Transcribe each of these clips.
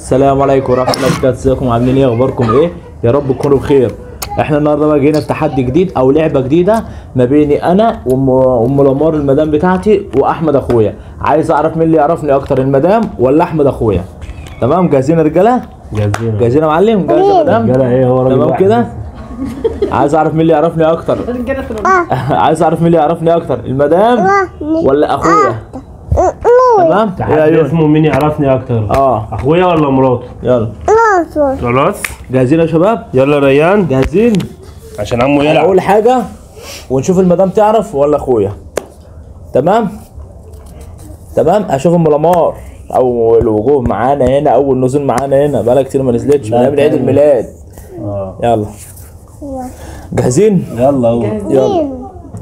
السلام عليكم ورحمه الله وبركاته. ازيكم عاملين ايه؟ اخباركم ايه؟ يا رب تكونوا بخير. احنا النهارده بقى جينا بتحدي جديد او لعبه جديده ما بيني انا وام لمار المدام بتاعتي واحمد اخويا. عايز اعرف مين اللي يعرفني اكتر، المدام ولا احمد اخويا؟ تمام؟ جاهزين يا رجاله؟ جاهزين يا معلم؟ جاهز يا مدام؟ رجاله ايه؟ هو راجل تمام واحد كده؟ عايز اعرف مين اللي يعرفني اكتر. عايز اعرف مين اللي يعرفني اكتر، المدام ولا اخويا؟ تمام؟ تحدي اسمه مين يعرفني اكتر؟ اخويا ولا مراته؟ يلا خلاص جاهزين يا شباب؟ يلا ريان جاهزين؟ عشان عمو يلعب. اقول حاجه ونشوف المدام تعرف ولا اخويا. تمام؟ اشوف ام لمار اول وجوه معانا هنا، اول نزول معانا هنا، بقالها كتير ما نزلتش من قبل عيد الميلاد. يلا جاهزين؟ يلا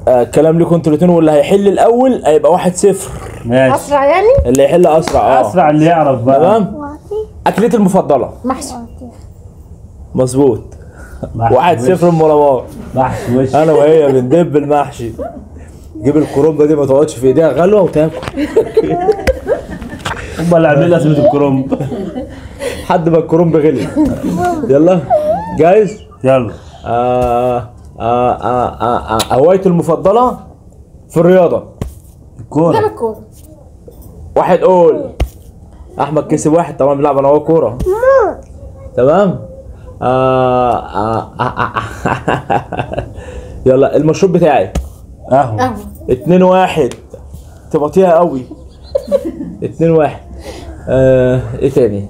الكلام لكم انتوا الاثنين، واللي هيحل الاول هيبقى 1-0. ماشي. اسرع يعني؟ اللي يحل اسرع اسرع اللي يعرف بقى. تمام؟ اكلتي المفضله؟ محشي. مظبوط. 1-0 ام لمار. محشي وش. انا وهي بندب المحشي. جيب الكرومبه دي ما تقعدش في ايديها غلوه وتاكل. هم اللي عاملين اسمه الكرومب. لحد ما الكرومب غلي. يلا جاهز؟ يلا. هوايتي المفضله في الرياضه؟ الكوره. الكورة. واحد قول. احمد كسب واحد طبعا، بيلعب انا وهو كوره. تمام؟ يلا المشروب بتاعي؟ قهوه. 2-1. تبطيها قوي. 2-1. ايه تاني؟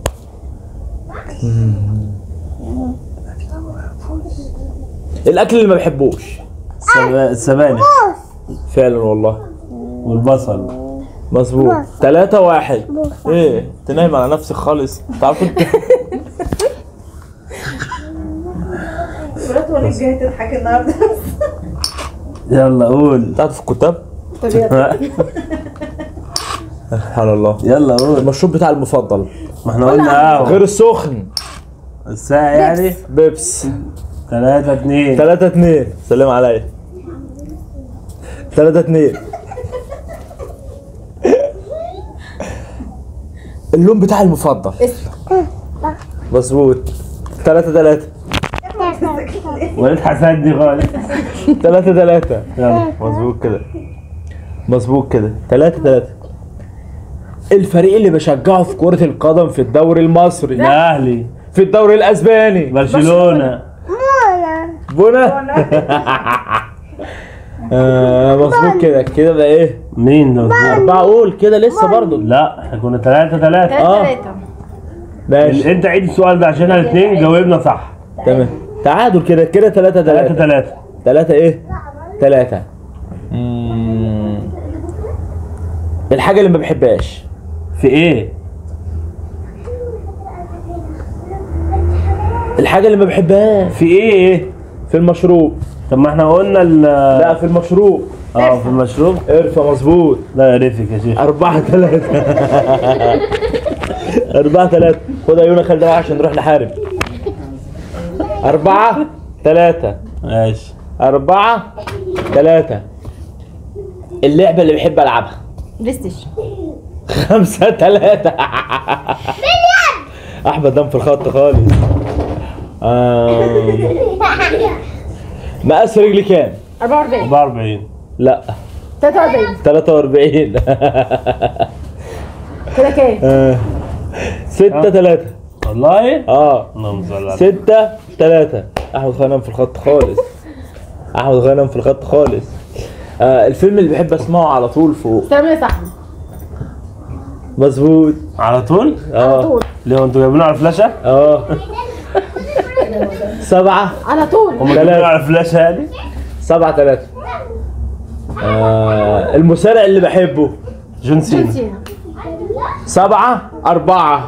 الاكل اللي ما بحبوش؟ السبانخ. فعلا والله. والبصل. مظبوط. 3-1. ايه انت نايم على نفسك خالص؟ تعرف انت مرات وليد جاي تضحك النهارده. يلا قول. تعرف الكتاب؟ طب يلا. سبحان الله. يلا قول. المشروب بتاع المفضل؟ ما احنا قلنا قهوه. غير السخن. الساعه يعني. بيبس. 3-2. 3-2. سلم عليا. 3-2. اللون بتاعي المفضل؟ مظبوط. 3-3. وليد حسدني خالص. 3-3. يلا. مظبوط كده. 3-3. الفريق اللي بشجعه في كرة القدم في الدوري المصري؟ الاهلي. في الدوري الاسباني؟ برشلونه. بونا. مظبوط كده. كده بقى ايه؟ مين ده؟ 4 قول كده لسه برضه. لا احنا كنا 3-3. 3-3. ماشي. انت عيد السؤال ده عشان الاثنين جاوبنا صح. تمام. تعادل كده 3-3. 3-3. 3 ايه؟ 3. الحاجة اللي ما بحبهاش؟ في ايه؟ الحاجة اللي ما بحبهاش في ايه؟ في المشروب. طب ما احنا قلنا لا في المشروب. في المشروب. قرفة. مظبوط. لا يعرفك يا شيخ. 4-3. 4-3. خد عيونك خلي ده عشان نروح نحارب. 4-3. ماشي. 4-3. اللعبة اللي بحب ألعبها؟ بلاي ستيشن. 5-3. أحمد دم في الخط خالص. مقاس رجلي كام؟ 44. 44. لا 43. 43. كده كام؟ 6-3. والله؟ اللهم صل على 6-3. أحمد غنم في الخط خالص. الفيلم اللي بحب اسمعه على طول فوق؟ سلام يا صاحبي. مظبوط. على طول؟ على طول. ليه انتوا جايبينه على فلاشه؟ 7. على طول. هم جايبينه على فلاشه يعني؟ 7-3. المصارع اللي بحبه؟ جون سينا. 7-4.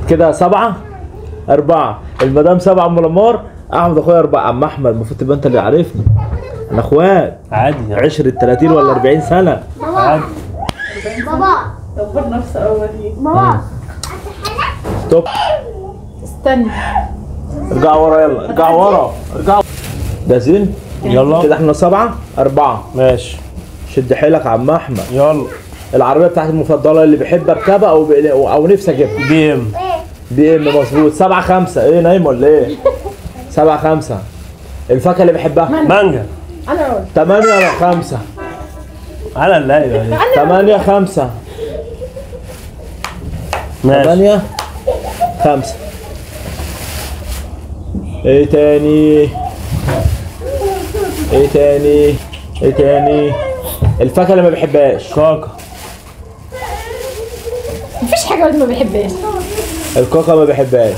كده 7-4. المدام 7 ام لمار، احمد اخويا 4. عم احمد المفروض تبقى انت اللي عارفني، احنا اخوات عادي. 10 30 ولا 40 سنه. عادي. بابا. دبر نفسه اول. بابا. ستوب. استنى. ارجع ورا. يلا ارجع ورا. جاهزين؟ يلا. كده احنا 7-4. ماشي. شد حيلك يا عم احمد. يلا. العربيه بتاعتي المفضله اللي بحب اركبها او نفسي اجيبها. بي ام. بي ام مظبوط. 7-5. ايه نايم ولا ايه؟ 7-5. الفاكهه اللي بحبها مانجا. انا اقول 8-5. على اللعيبه. 8-5. ماشي. 8-5. ايه تاني؟ ايه تاني؟ ايه تاني؟ الفاكهه اللي ما بحبهاش كاكا. مفيش حاجه ما بحبهاش. الكاكا ما بحبهاش.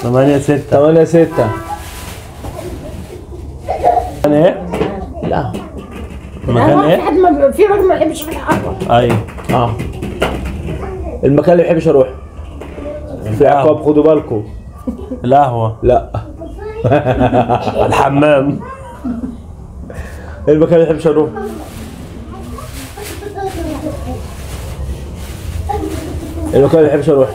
8-6. 8-6. كان ايه؟ لا المكان في ايه؟ حد ما في راجل ما بيحبش يروح القهوه. ايوه. اه المكان اللي ما بحبش اروح في عقاب، خدوا بالكم. القهوه. لا الحمام. المكان اللي ما بحبش اروح المكان اللي ما بحبش اروح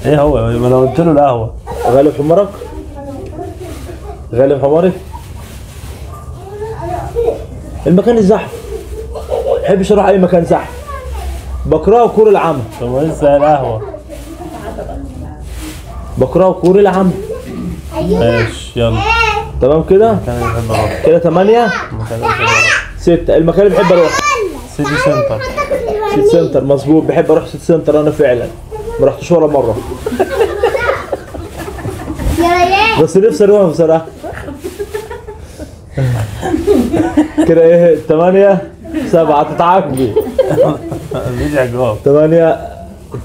ايه هو؟ ما انا قلت له القهوه. غالب حمارك. غالب حمارك. المكان الزحمه، ما بحبش اروح اي مكان زحمه، بكرهه كور العمى. طب لسه القهوه. بكرهه كور العمى. ماشي يلا. تمام كده. المكان اللي بحب اروح. كده 8. المكان اللي بحب اروح. 6. المكان اللي بحب اروح سيتي سنتر. سيتي سنتر مظبوط. بحب اروح سيتي سنتر انا فعلا، ما رحتش ولا مره بس نفسي اروح بصراحه. كده ايه؟ 8-7. تتعاقبي. مفيش عقاب.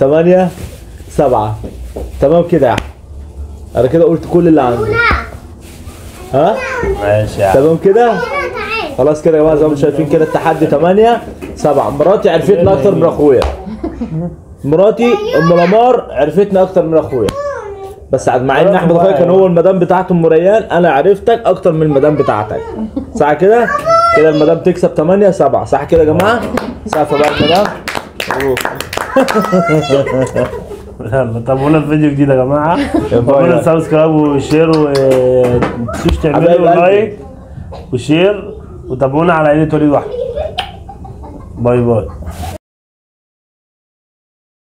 8-7. تمام كده يا احمد. انا كده قلت كل اللي عندي. ها ماشي يا عم. تمام كده. خلاص كده يا جماعه، زي ما انتم شايفين كده التحدي 8-7. مراتي عرفتنا اكتر من اخويا. مراتي ام لمار عرفتني اكتر من اخويا، بس مع ان احمد اخويا كان هو المدام بتاعته ام ريان، انا عرفتك اكتر من المدام بتاعتك. صح كده؟ كده المدام تكسب 8-7. صح كده يا جماعه؟ سقفه بقى المدام. يلا تابعونا في فيديو جديد يا جماعه. باي. اعملوا سبسكرايب وشير وتنسوش تعملوا حبايب قلبي. لايك وشير، وتابعونا على عيلة وليد وحده. باي باي.